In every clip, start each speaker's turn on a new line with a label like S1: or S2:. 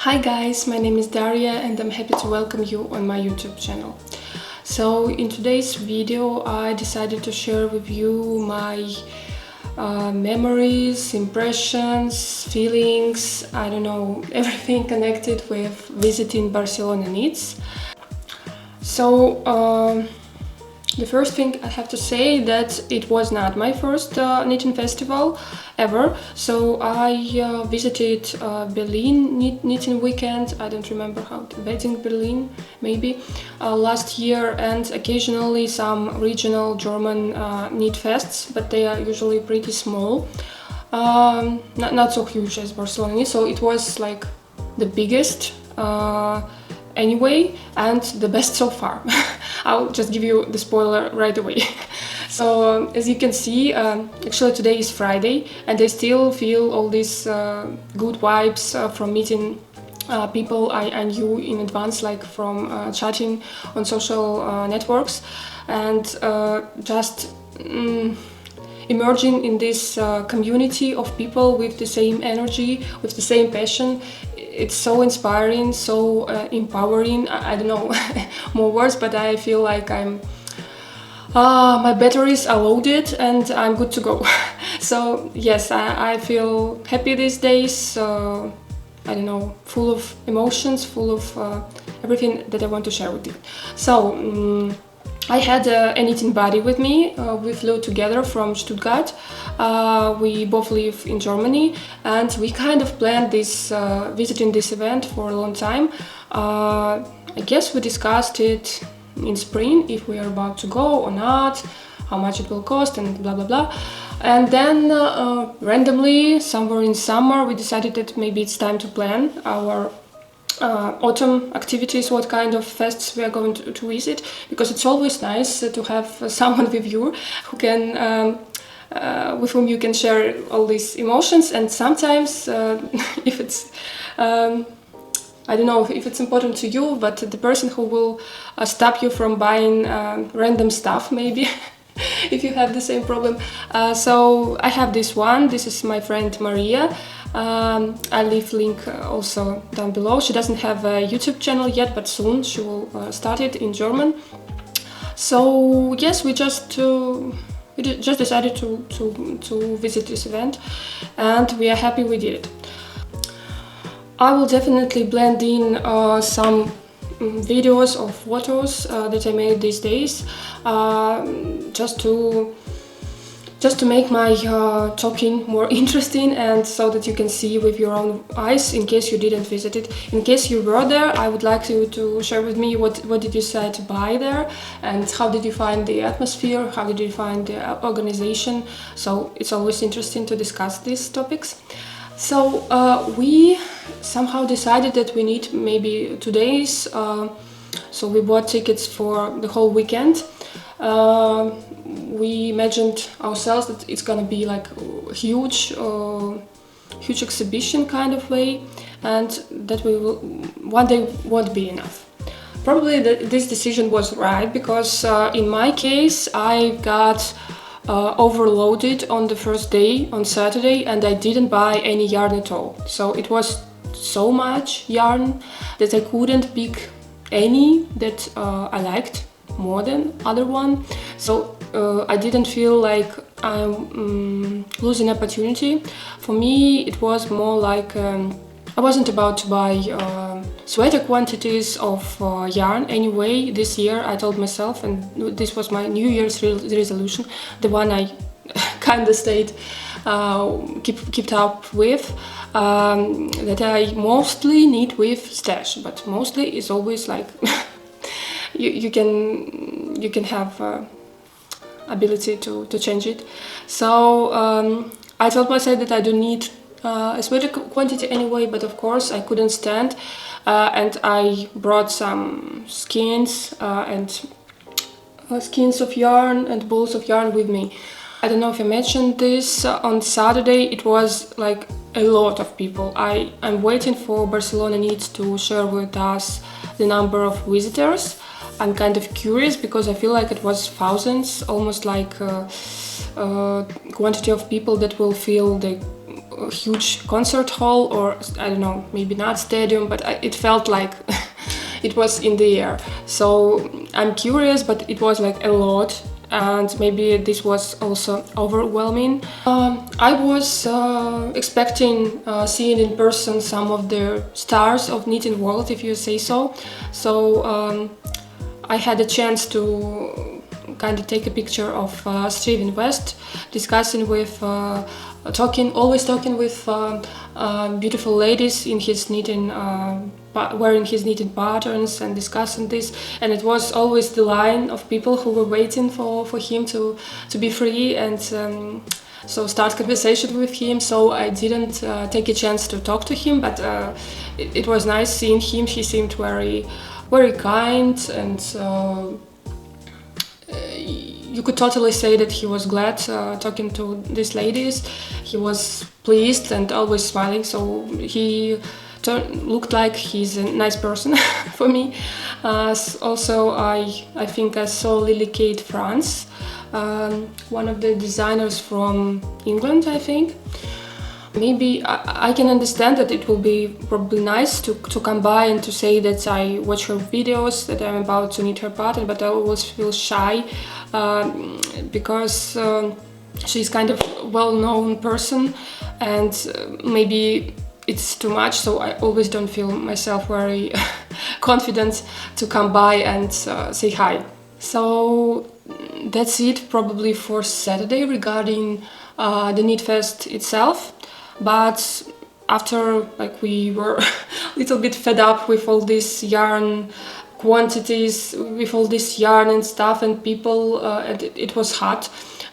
S1: Hi guys, my name is Daria and I'm happy to welcome you on my YouTube channel. So in today's video I decided to share with you my memories, impressions, feelings, I don't know, everything connected with visiting Barcelona Knits. So the first thing I have to say that it was not my first knitting festival ever. So I visited Berlin knitting weekend, I don't remember how, Wedding Berlin maybe, last year, and occasionally some regional German knit fests, but they are usually pretty small, not so huge as Barcelona Knit, so it was like the biggest anyway, and the best so far. I'll just give you the spoiler right away. So as you can see, actually today is Friday and I still feel all these good vibes from meeting people I knew in advance, like from chatting on social networks, and just emerging in this community of people with the same energy, with the same passion. It's so inspiring, so empowering. I don't know more words, but I feel like my batteries are loaded and I'm good to go. So yes, I feel happy these days. I don't know, full of emotions, full of everything that I want to share with you. So I had a knitting buddy with me. We flew together from Stuttgart. We both live in Germany, and we kind of planned this visiting this event for a long time. I guess we discussed it in spring, if we are about to go or not, how much it will cost, and blah blah blah. And then randomly, somewhere in summer, we decided that maybe it's time to plan our autumn activities, what kind of fests we are going to visit, because it's always nice to have someone with you who can with whom you can share all these emotions. And sometimes if it's I don't know if it's important to you, but the person who will stop you from buying random stuff, maybe if you have the same problem. So I have this one. This is my friend Maria. I'll leave link also down below. She doesn't have a YouTube channel yet, but soon she will start it in German. So yes, we just decided to visit this event, and we are happy we did it. I will definitely blend in some videos or photos that I made these days, just to make my talking more interesting, and so that you can see with your own eyes, in case you didn't visit it. In case you were there, I would like you to share with me what did you decide to buy there, and how did you find the atmosphere, how did you find the organization. So it's always interesting to discuss these topics. So we somehow decided that we need maybe 2 days, so we bought tickets for the whole weekend. We imagined ourselves that it's gonna be like a huge exhibition kind of way, and that we will one day won't be enough. Probably this decision was right, because in my case I got overloaded on the first day, on Saturday, and I didn't buy any yarn at all. So it was so much yarn that I couldn't pick any that I liked more than other one. So I didn't feel like I'm losing opportunity. For me it was more like I wasn't about to buy sweater quantities of yarn anyway this year. I told myself, and this was my New Year's resolution, the one I kind of stayed, kept up with, that I mostly knit with stash, but mostly is always like you can have ability to change it. So I told myself that I don't need a sweater quantity anyway, but of course I couldn't stand, and I brought some skins and skins of yarn and balls of yarn with me. I don't know if I mentioned this, on Saturday it was like a lot of people. I'm waiting for Barcelona Knits to share with us the number of visitors. I'm kind of curious, because I feel like it was thousands, almost like quantity of people that will fill the a huge concert hall, or I don't know, maybe not stadium, but it felt like it was in the air. So I'm curious, but it was like a lot, and maybe this was also overwhelming. I was expecting seeing in person some of the stars of knitting world, if you say so. So I had a chance to kind of take a picture of Steven West, discussing with, always talking with beautiful ladies in his knitting, wearing his knitting patterns and discussing this. And it was always the line of people who were waiting for him to be free and so start conversation with him. So I didn't take a chance to talk to him, but it was nice seeing him. He seemed very, very kind, and you could totally say that he was glad talking to these ladies. He was pleased and always smiling, so he looked like he's a nice person for me. Also, I think I saw Lily Kate France, one of the designers from England, I think. Maybe I can understand that it will be probably nice to come by and to say that I watch her videos, that I'm about to knit her pattern, but I always feel shy because she's kind of well-known person, and maybe it's too much, so I always don't feel myself very confident to come by and say hi. So that's it probably for Saturday regarding the Knit Fest itself. But after, like, we were a little bit fed up with all this yarn quantities, with all this yarn and stuff and people, and it was hot.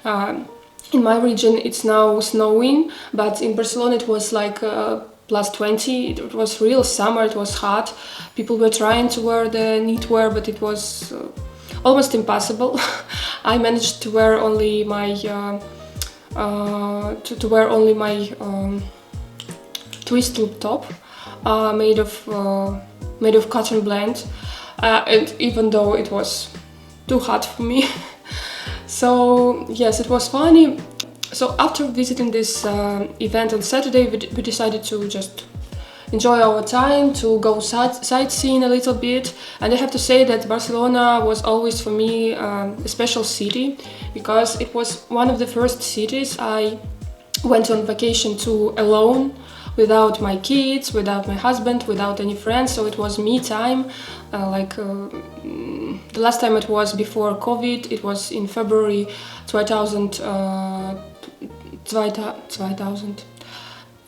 S1: In my region it's now snowing, but in Barcelona it was like plus 20. It was real summer, it was hot. People were trying to wear the knitwear, but it was almost impossible. I managed to wear only my twist loop top made of cotton blend, and even though it was too hot for me. So yes, it was funny. So after visiting this event on Saturday, we decided to just enjoy our time, to go sightseeing a little bit. And I have to say that Barcelona was always for me a special city, because it was one of the first cities I went on vacation to alone, without my kids, without my husband, without any friends. So it was me time. The last time it was before COVID, it was in February 2000.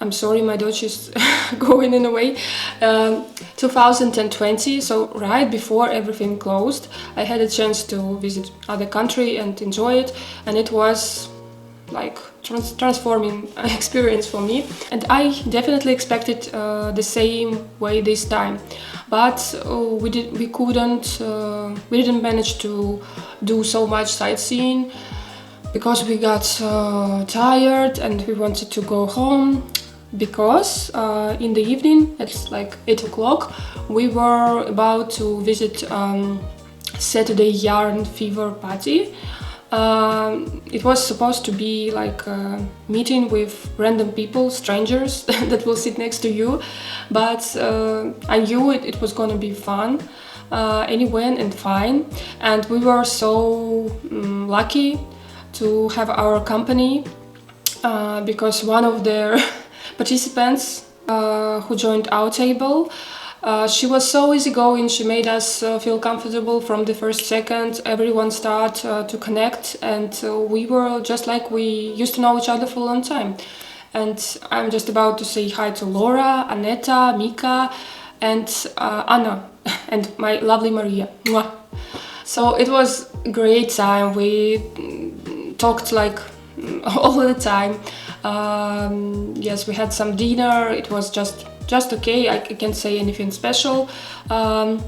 S1: I'm sorry, my Dutch is going in a way. 2020, so right before everything closed, I had a chance to visit other country and enjoy it, and it was like transforming experience for me, and I definitely expected the same way this time, but we didn't manage to do so much sightseeing because we got tired and we wanted to go home, because in the evening, it's like 8 o'clock, we were about to visit Saturday Yarn Fever party. It was supposed to be like a meeting with random people, strangers that will sit next to you, but I knew it was gonna be fun anyway and fine, and we were so lucky to have our company, because one of their participants who joined our table, she was so easygoing. She made us feel comfortable from the first second. Everyone started to connect, and we were just like we used to know each other for a long time. And I'm just about to say hi to Laura, Aneta, Mika, and Anna, and my lovely Maria. Mwah. So it was a great time. We talked like all the time. Yes, we had some dinner. It was just okay. I can't say anything special. And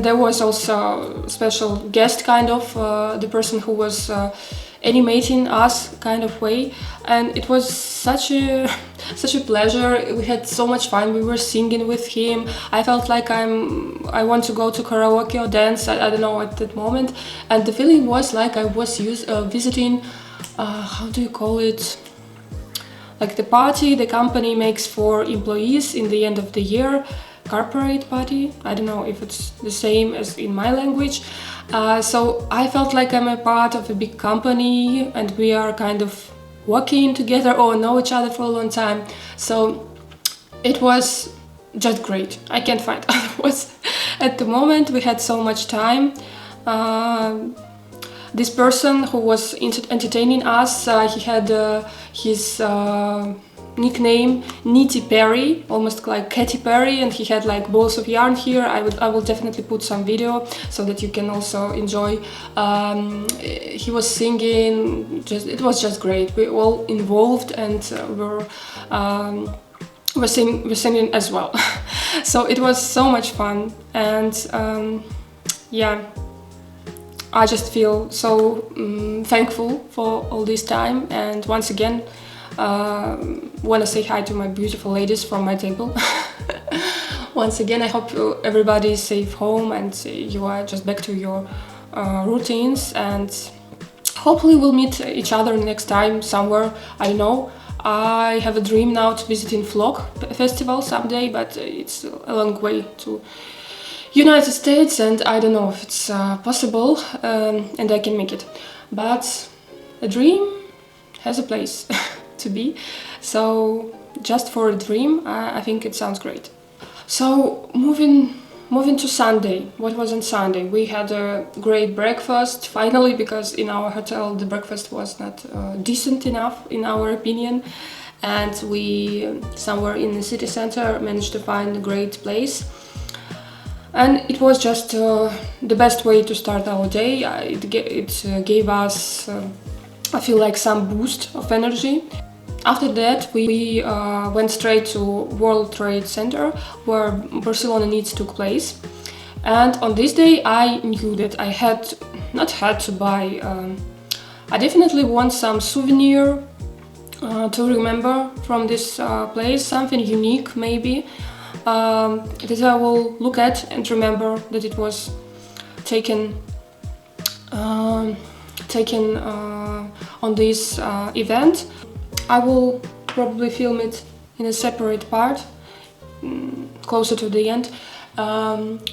S1: there was also a special guest, kind of, the person who was animating us, kind of way, and it was such a pleasure. We had so much fun. We were singing with him. I felt like I want to go to karaoke or dance. I don't know at that moment, and the feeling was like I was visiting how do you call it, like the party the company makes for employees in the end of the year, corporate party. I don't know if it's the same as in my language. So I felt like I'm a part of a big company and we are kind of working together or know each other for a long time. So it was just great. I can't find other words. At the moment we had so much time. This person who was entertaining us, he had his nickname Nitty Perry, almost like Katy Perry, and he had like balls of yarn here. I will definitely put some video so that you can also enjoy. He was singing, it was just great. We all involved and we're singing as well. So it was so much fun, and yeah, I just feel so thankful for all this time, and once again want to say hi to my beautiful ladies from my table. Once again, I hope everybody is safe home and you are just back to your routines, and hopefully we'll meet each other next time somewhere. I know I have a dream now to visit in Flock Festival someday, but it's a long way to United States and I don't know if it's possible and I can make it. But a dream has a place to be, so just for a dream I think it sounds great. So moving to Sunday. What was on Sunday? We had a great breakfast finally, because in our hotel the breakfast was not decent enough in our opinion, and we somewhere in the city center managed to find a great place. And it was just the best way to start our day. It gave us, I feel like, some boost of energy. After that, we went straight to World Trade Center, where Barcelona Knits took place. And on this day, I knew that I not had to buy. I definitely want some souvenir to remember from this place, something unique maybe. That I will look at and remember that it was taken on this event. I will probably film it in a separate part, closer to the end.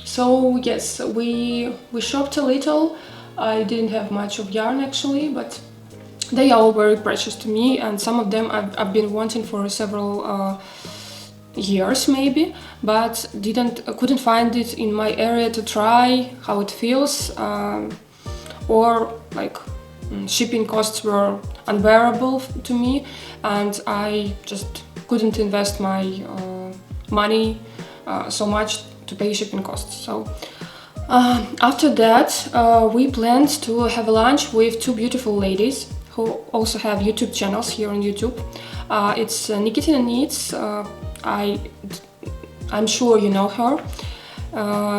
S1: So yes, we shopped a little. I didn't have much of yarn actually, but they are all very precious to me, and some of them I've been wanting for several years maybe, but couldn't find it in my area to try how it feels, or like shipping costs were unbearable to me, and I just couldn't invest my money so much to pay shipping costs. So after that we planned to have a lunch with two beautiful ladies who also have YouTube channels here on YouTube. It's Nikitina Knits. I'm sure you know her.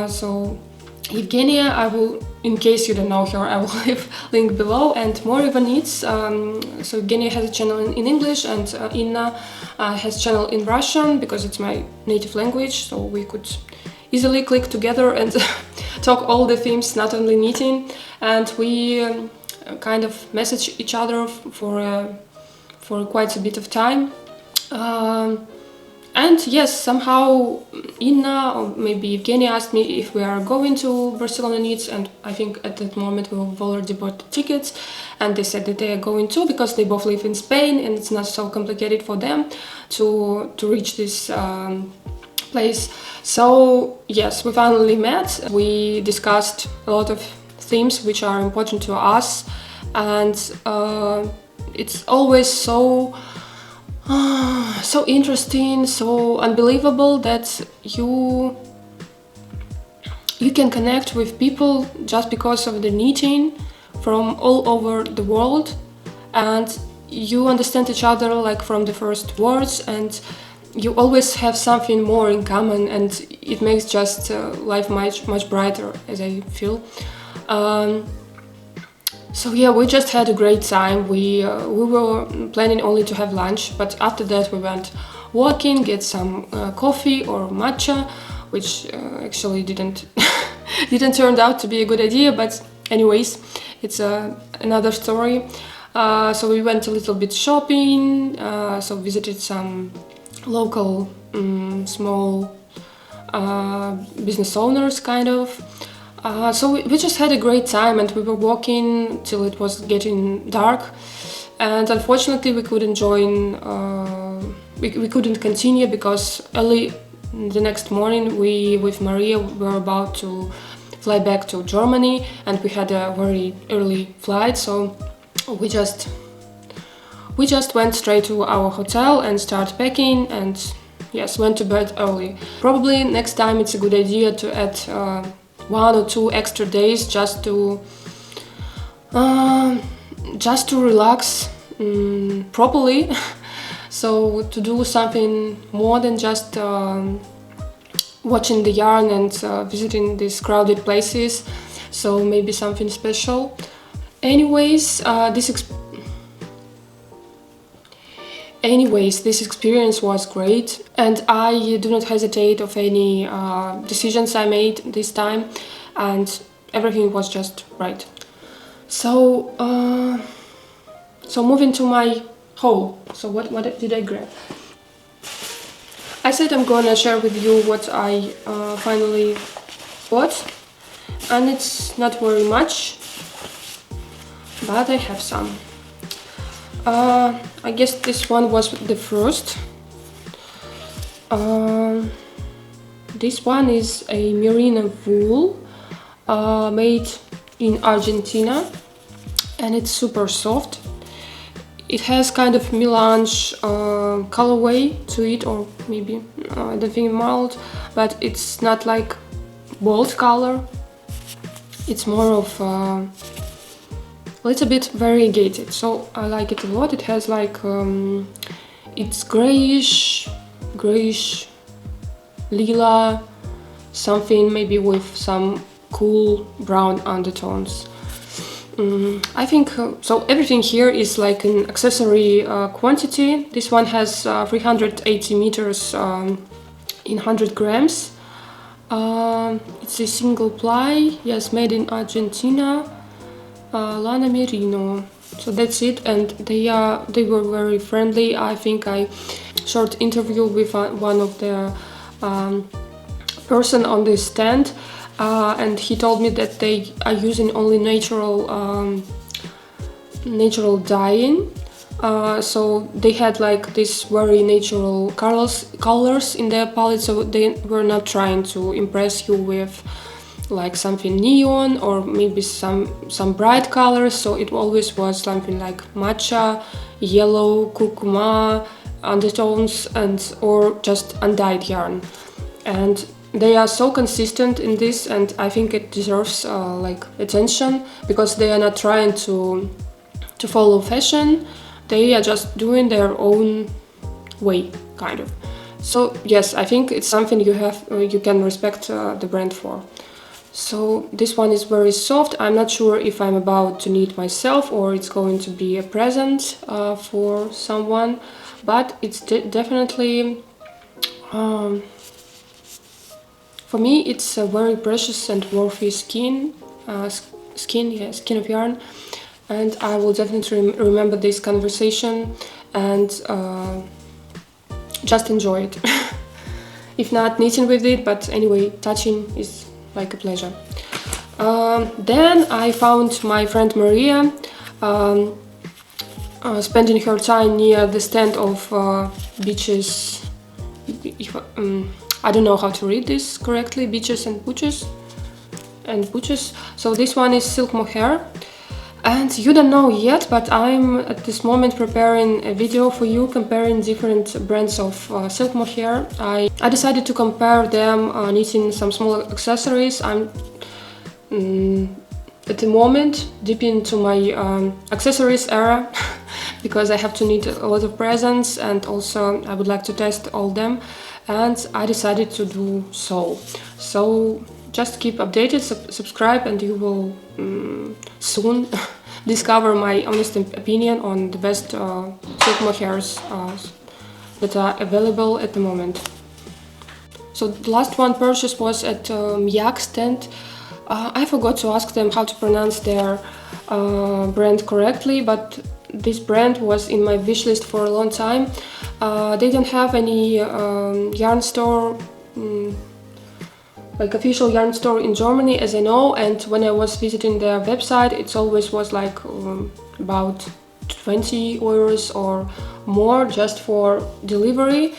S1: So Evgenia, I will, in case you don't know her, I will leave link below, and Moriva Knits. So Evgenia has a channel in English, and Inna has a channel in Russian, because it's my native language, so we could easily click together and talk all the themes, not only knitting. And we kind of message each other for quite a bit of time. And yes, somehow Inna or maybe Evgenia asked me if we are going to Barcelona Knits, and I think at that moment we've already bought the tickets, and they said that they are going too, because they both live in Spain and it's not so complicated for them to reach this place. So yes, we finally met. We discussed a lot of themes which are important to us, and it's always so interesting, so unbelievable that you can connect with people just because of the knitting from all over the world, and you understand each other like from the first words, and you always have something more in common, and it makes just life much brighter, as I feel. So yeah, we just had a great time. We were planning only to have lunch, but after that we went walking, get some coffee or matcha, which actually didn't turn out to be a good idea, but anyways, it's another story. So we went a little bit shopping, so visited some local small business owners, kind of. So we just had a great time, and we were walking till it was getting dark. And unfortunately, we couldn't join. We couldn't continue because early the next morning, we with Maria were about to fly back to Germany, and we had a very early flight. So we just went straight to our hotel and started packing, and yes, went to bed early. Probably next time it's a good idea to add 1 or 2 extra days just to relax properly. So to do something more than just watching the yarn and visiting these crowded places. So maybe something special. Anyways, this experience was great, and I do not hesitate of any decisions I made this time, and everything was just right. So, moving to my haul. So what did I grab? I said I'm gonna share with you what I finally bought, and it's not very much, but I have some. I guess this one was the first. This one is a merino wool made in Argentina, and it's super soft. It has kind of melange colorway to it, or maybe I don't think mild, but it's not like bold color. It's more of a little bit variegated, so I like it a lot. It has like it's grayish, lila, something maybe with some cool brown undertones. I think so. Everything here is like an accessory quantity. This one has 380 meters in 100 grams. It's a single ply, yes, made in Argentina, lana merino. So that's it, and they were very friendly. I think I short interview with one of the person on this stand. And he told me that they are using only natural dyeing. So they had like these very natural colors in their palette, so they were not trying to impress you with like something neon or maybe some bright colors. So it always was something like matcha, yellow, kurkuma undertones, or just undyed yarn. And they are so consistent in this, and I think it deserves like attention, because they are not trying to follow fashion. They are just doing their own way, kind of. So yes, I think it's something you can respect the brand for. So this one is very soft. I'm not sure if I'm about to knit myself or it's going to be a present for someone, but it's definitely for me, it's a very precious and worthy skin of yarn, and I will definitely remember this conversation and just enjoy it. If not knitting with it, but anyway, touching is like a pleasure. Then I found my friend Maria spending her time near the stand of beaches. I don't know how to read this correctly. Beaches and butches. So this one is silk mohair, and you don't know yet, but I'm at this moment preparing a video for you comparing different brands of silk mohair. I decided to compare them, knitting some small accessories. I'm at the moment deep into my accessories era because I have to knit a lot of presents, and also I would like to test all them, and I decided to do so. So just keep updated, subscribe, and you will soon discover my honest opinion on the best silk mohairs that are available at the moment. So the last one purchase was at Miak stand. I forgot to ask them how to pronounce their brand correctly, but this brand was in my wish list for a long time. They don't have any yarn store, like official yarn store in Germany, as I know, and when I was visiting their website, it always was like about 20 euros or more just for delivery.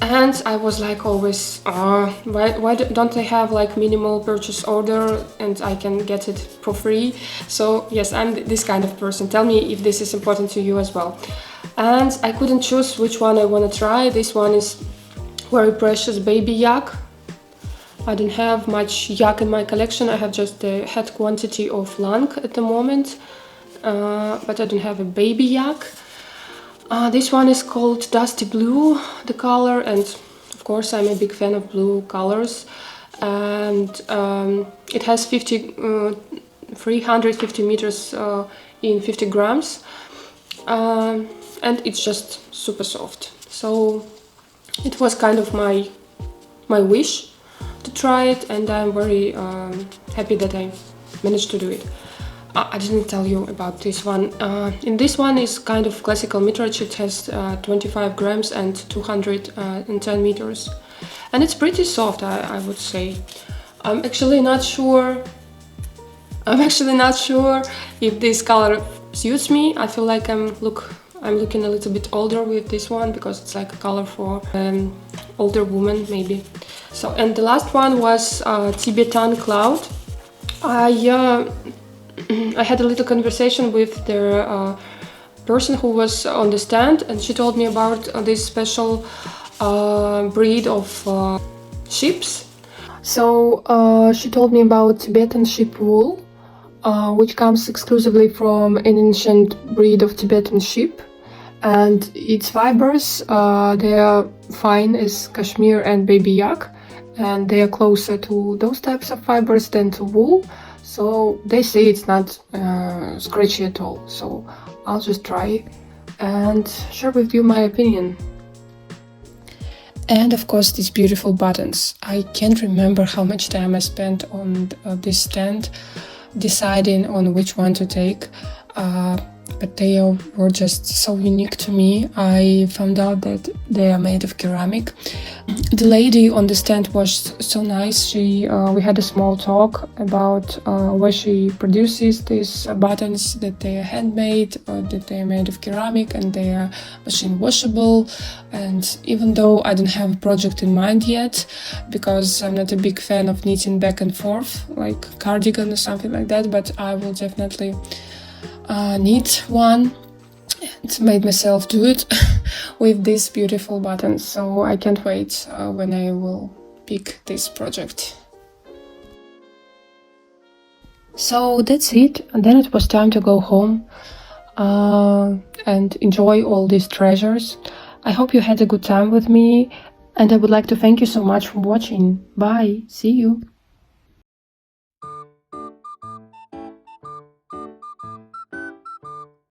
S1: And I was like always, why don't they have like minimal purchase order and I can get it for free? So yes, I'm this kind of person. Tell me if this is important to you as well. And I couldn't choose which one I want to try. This one is very precious baby yak. I don't have much yak in my collection. I have just the head quantity of lang at the moment, but I don't have a baby yak. This one is called Dusty Blue, the color, and of course I'm a big fan of blue colors. And it has 350 meters in 50 grams, and it's just super soft. So it was kind of my wish to try it, and I'm very happy that I managed to do it. I didn't tell you about this one. In this one is kind of classical metrage. It has 25 grams and 210 meters. And it's pretty soft, I would say. I'm actually not sure if this color suits me. I feel like I'm looking a little bit older with this one because it's like a color for older woman maybe. So, and the last one was Tibetan Cloud. I had a little conversation with the person who was on the stand, and she told me about this special breed of sheeps. So she told me about Tibetan sheep wool, which comes exclusively from an ancient breed of Tibetan sheep, and its fibers, they are fine as cashmere and baby yak, and they are closer to those types of fibers than to wool. So they say it's not scratchy at all. So I'll just try and share with you my opinion. And of course these beautiful buttons. I can't remember how much time I spent on this stand deciding on which one to take, but they were just so unique to me. I found out that they are made of ceramic. The lady on the stand was so nice. We had a small talk about where she produces these buttons, that they are handmade, that they are made of ceramic, and they are machine washable. And even though I don't have a project in mind yet, because I'm not a big fan of knitting back and forth, like cardigan or something like that, but I will definitely knit one and made myself do it with these beautiful buttons. So I can't wait when I will pick this project. So that's it. And then it was time to go home and enjoy all these treasures. I hope you had a good time with me, and I would like to thank you so much for watching. Bye. See you.